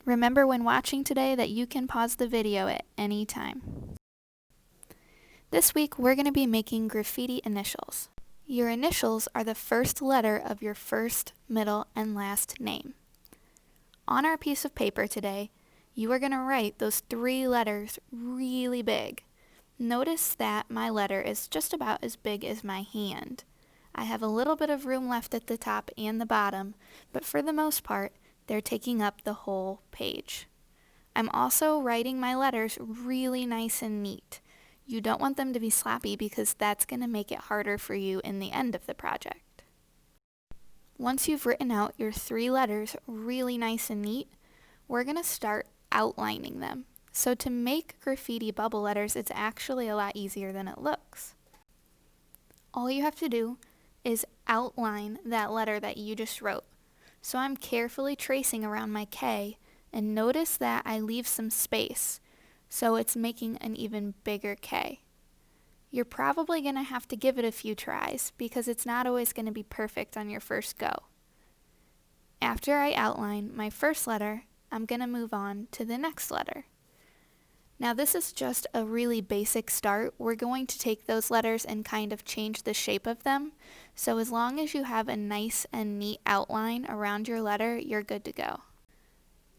Remember when watching today that you can pause the video at any time. This week we're going to be making graffiti initials. Your initials are the first letter of your first, middle, and last name. On our piece of paper today, you are going to write those 3 letters really big. Notice that my letter is just about as big as my hand. I have a little bit of room left at the top and the bottom, but for the most part, they're taking up the whole page. I'm also writing my letters really nice and neat. You don't want them to be sloppy because that's going to make it harder for you in the end of the project. Once you've written out your 3 letters really nice and neat, we're going to start outlining them. So to make graffiti bubble letters, it's actually a lot easier than it looks. All you have to do is outline that letter that you just wrote. So I'm carefully tracing around my K, and notice that I leave some space, so it's making an even bigger K. You're probably going to have to give it a few tries because it's not always going to be perfect on your first go. After I outline my first letter, I'm going to move on to the next letter. Now this is just a really basic start. We're going to take those letters and kind of change the shape of them. So as long as you have a nice and neat outline around your letter, you're good to go.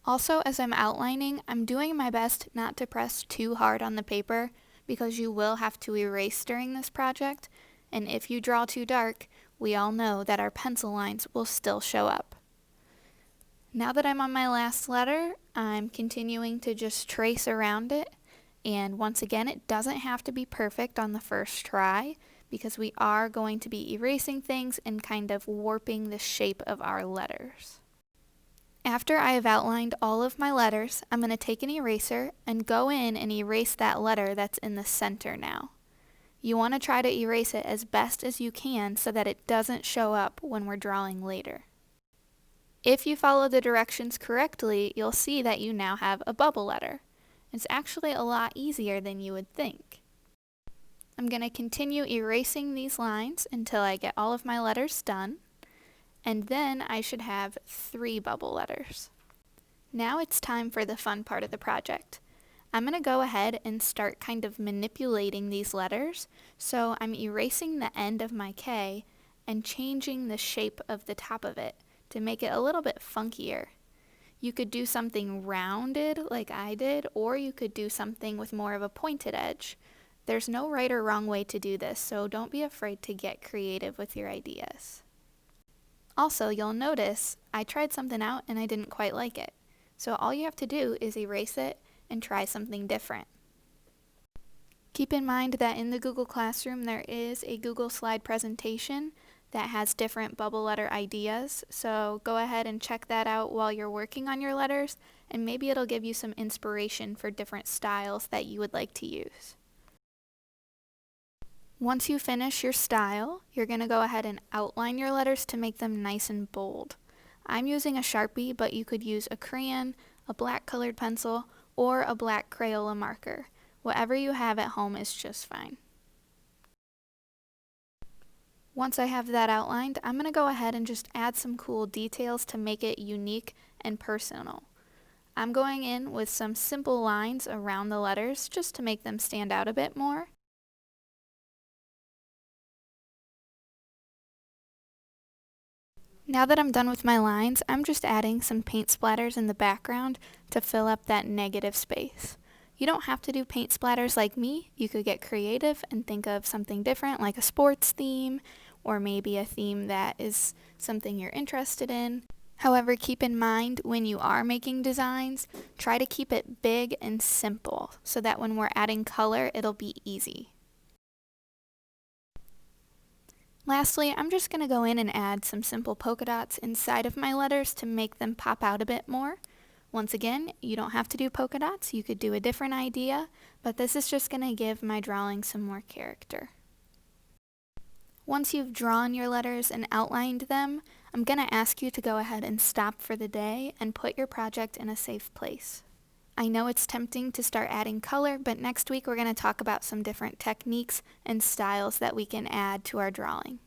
Also, as I'm outlining, I'm doing my best not to press too hard on the paper because you will have to erase during this project. And if you draw too dark, we all know that our pencil lines will still show up. Now that I'm on my last letter, I'm continuing to just trace around it, and once again, it doesn't have to be perfect on the first try because we are going to be erasing things and kind of warping the shape of our letters. After I have outlined all of my letters, I'm going to take an eraser and go in and erase that letter that's in the center now. You want to try to erase it as best as you can so that it doesn't show up when we're drawing later. If you follow the directions correctly, you'll see that you now have a bubble letter. It's actually a lot easier than you would think. I'm going to continue erasing these lines until I get all of my letters done, and then I should have 3 bubble letters. Now it's time for the fun part of the project. I'm going to go ahead and start kind of manipulating these letters, so I'm erasing the end of my K and changing the shape of the top of it to make it a little bit funkier. You could do something rounded like I did, or you could do something with more of a pointed edge. There's no right or wrong way to do this, so don't be afraid to get creative with your ideas. Also, you'll notice I tried something out and I didn't quite like it. So all you have to do is erase it and try something different. Keep in mind that in the Google Classroom there is a Google slide presentation that has different bubble letter ideas, so go ahead and check that out while you're working on your letters, and maybe it'll give you some inspiration for different styles that you would like to use. Once you finish your style, you're going to go ahead and outline your letters to make them nice and bold. I'm using a Sharpie, but you could use a crayon, a black colored pencil, or a black Crayola marker. Whatever you have at home is just fine. Once I have that outlined, I'm going to go ahead and just add some cool details to make it unique and personal. I'm going in with some simple lines around the letters just to make them stand out a bit more. Now that I'm done with my lines, I'm just adding some paint splatters in the background to fill up that negative space. You don't have to do paint splatters like me. You could get creative and think of something different like a sports theme, or maybe a theme that is something you're interested in. However, keep in mind when you are making designs, try to keep it big and simple so that when we're adding color, it'll be easy. Lastly, I'm just going to go in and add some simple polka dots inside of my letters to make them pop out a bit more. Once again, you don't have to do polka dots, you could do a different idea, but this is just going to give my drawing some more character. Once you've drawn your letters and outlined them, I'm going to ask you to go ahead and stop for the day and put your project in a safe place. I know it's tempting to start adding color, but next week we're going to talk about some different techniques and styles that we can add to our drawing.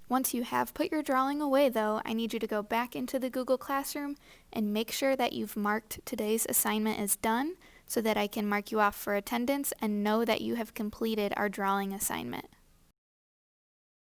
Once you have put your drawing away though, I need you to go back into the Google Classroom and make sure that you've marked today's assignment as done so that I can mark you off for attendance and know that you have completed our drawing assignment.